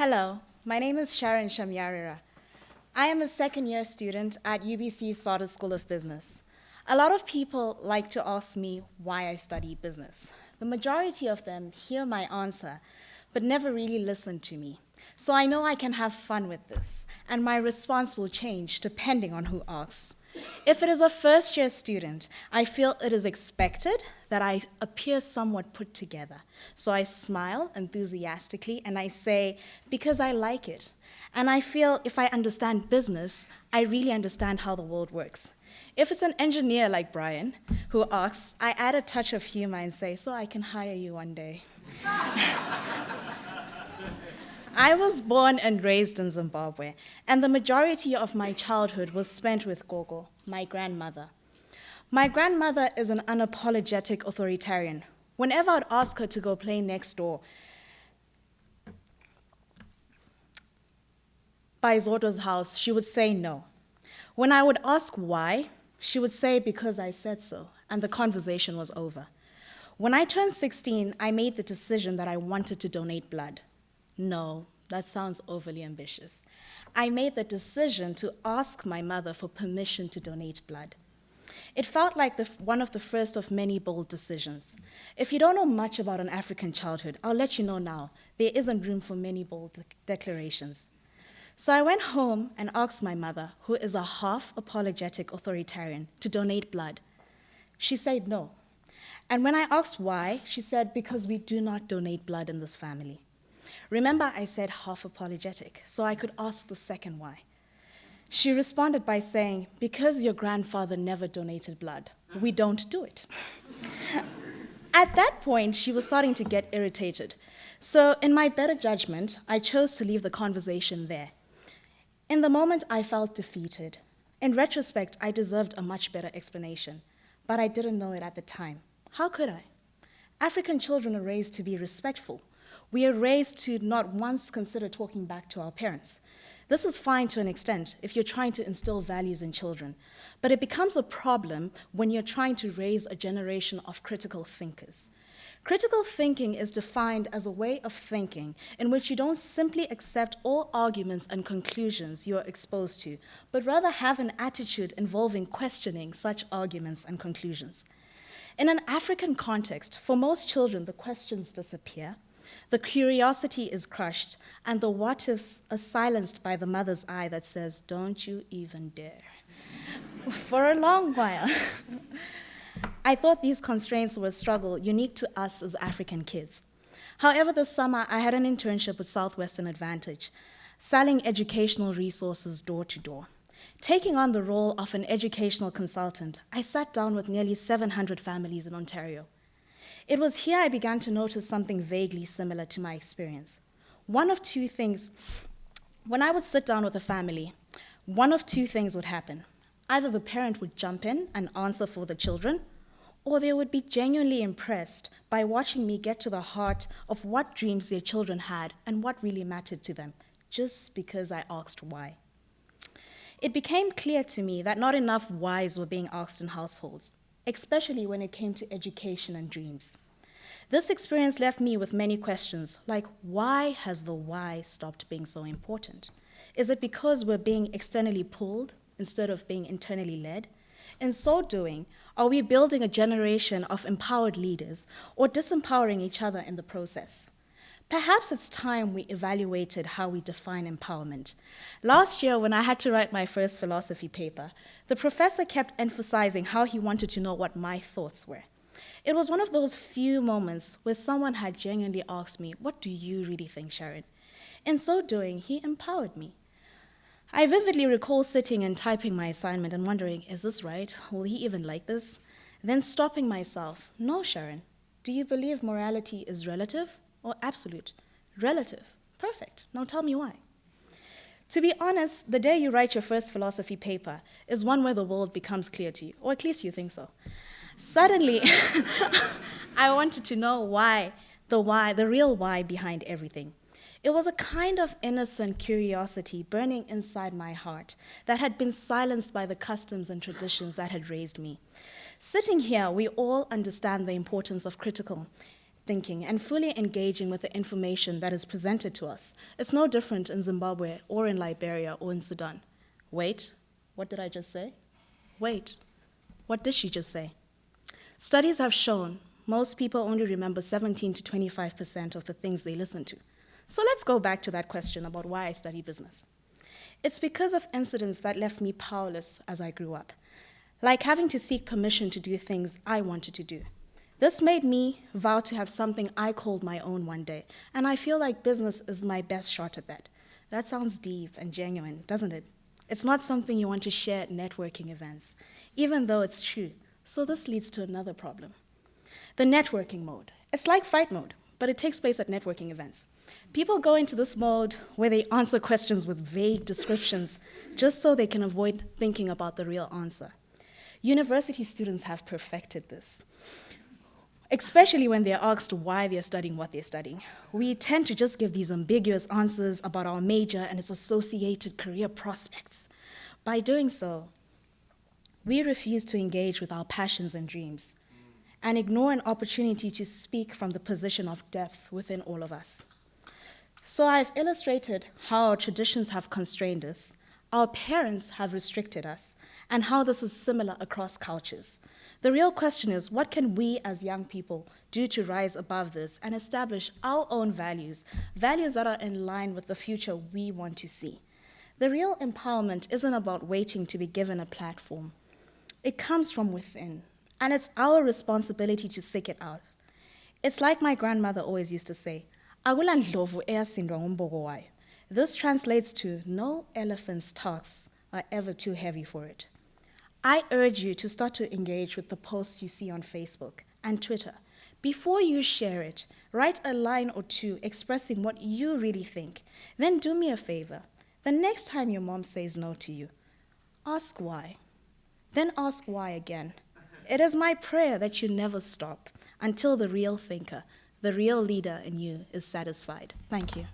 Hello, my name is Sharon Shamuyarira. I am a second-year student at UBC Sauder School of Business. A lot of people like to ask me why I study business. The majority of them hear my answer, but never really listen to me. So I know I can have fun with this, and my response will change depending on who asks. If it is a first-year student, I feel it is expected that I appear somewhat put together. So I smile enthusiastically and I say, because I like it. And I feel if I understand business, I really understand how the world works. If it's an engineer like Brian who asks, I add a touch of humor and say, so I can hire you one day. I was born and raised in Zimbabwe, and the majority of my childhood was spent with Gogo, my grandmother. My grandmother is an unapologetic authoritarian. Whenever I'd ask her to go play next door by Zodwa's house, she would say no. When I would ask why, she would say because I said so, and the conversation was over. When I turned 16, I made the decision that I wanted to donate blood. No, that sounds overly ambitious. I made the decision to ask my mother for permission to donate blood. It felt like one of the first of many bold decisions. If you don't know much about an African childhood, I'll let you know now. There isn't room for many bold declarations. So I went home and asked my mother, who is a half-apologetic authoritarian, to donate blood. She said no. And when I asked why, she said, because we do not donate blood in this family. Remember, I said half apologetic, so I could ask the second why. She responded by saying, because your grandfather never donated blood, we don't do it. At that point, she was starting to get irritated. So in my better judgment, I chose to leave the conversation there. In the moment, I felt defeated. In retrospect, I deserved a much better explanation, but I didn't know it at the time. How could I? African children are raised to be respectful. We are raised to not once consider talking back to our parents. This is fine to an extent if you're trying to instill values in children, but it becomes a problem when you're trying to raise a generation of critical thinkers. Critical thinking is defined as a way of thinking in which you don't simply accept all arguments and conclusions you are exposed to, but rather have an attitude involving questioning such arguments and conclusions. In an African context, for most children, the questions disappear, the curiosity is crushed, and the what-ifs are silenced by the mother's eye that says, don't you even dare. For a long while, I thought these constraints were a struggle unique to us as African kids. However, this summer, I had an internship with Southwestern Advantage, selling educational resources door to door. Taking on the role of an educational consultant, I sat down with nearly 700 families in Ontario. It was here I began to notice something vaguely similar to my experience. One of two things, when I would sit down with a family, one of two things would happen. Either the parent would jump in and answer for the children, or they would be genuinely impressed by watching me get to the heart of what dreams their children had and what really mattered to them, just because I asked why. It became clear to me that not enough whys were being asked in households, especially when it came to education and dreams. This experience left me with many questions, like why has the why stopped being so important? Is it because we're being externally pulled instead of being internally led? In so doing, are we building a generation of empowered leaders or disempowering each other in the process? Perhaps it's time we evaluated how we define empowerment. Last year, when I had to write my first philosophy paper, the professor kept emphasizing how he wanted to know what my thoughts were. It was one of those few moments where someone had genuinely asked me, what do you really think, Sharon? In so doing, he empowered me. I vividly recall sitting and typing my assignment and wondering, is this right? Will he even like this? Then stopping myself, no, Sharon, do you believe morality is relative or absolute? Relative. Perfect. Now tell me why. To be honest, the day you write your first philosophy paper is one where the world becomes clear to you, or at least you think so. Suddenly, I wanted to know the real why behind everything. It was a kind of innocent curiosity burning inside my heart that had been silenced by the customs and traditions that had raised me. Sitting here, we all understand the importance of critical thinking and fully engaging with the information that is presented to us. It's no different in Zimbabwe or in Liberia or in Sudan. Wait, what did I just say? Wait, what did she just say? Studies have shown most people only remember 17 to 25% of the things they listen to. So let's go back to that question about why I study business. It's because of incidents that left me powerless as I grew up, like having to seek permission to do things I wanted to do. This made me vow to have something I called my own one day, and I feel like business is my best shot at that. That sounds deep and genuine, doesn't it? It's not something you want to share at networking events, even though it's true. So this leads to another problem. The networking mode. It's like fight mode, but it takes place at networking events. People go into this mode where they answer questions with vague descriptions just so they can avoid thinking about the real answer. University students have perfected this, especially when they're asked why they're studying what they're studying. We tend to just give these ambiguous answers about our major and its associated career prospects. By doing so, we refuse to engage with our passions and dreams and ignore an opportunity to speak from the position of depth within all of us. So I've illustrated how our traditions have constrained us, our parents have restricted us, and how this is similar across cultures. The real question is, what can we as young people do to rise above this and establish our own values, values that are in line with the future we want to see? The real empowerment isn't about waiting to be given a platform. It comes from within, and it's our responsibility to seek it out. It's like my grandmother always used to say, "Akula ndlovu eyasindwa ngumbogo wayo." This translates to, no elephant's tusks are ever too heavy for it. I urge you to start to engage with the posts you see on Facebook and Twitter. Before you share it, write a line or two expressing what you really think. Then do me a favor. The next time your mom says no to you, ask why. Then ask why again. It is my prayer that you never stop until the real thinker, the real leader in you is satisfied. Thank you.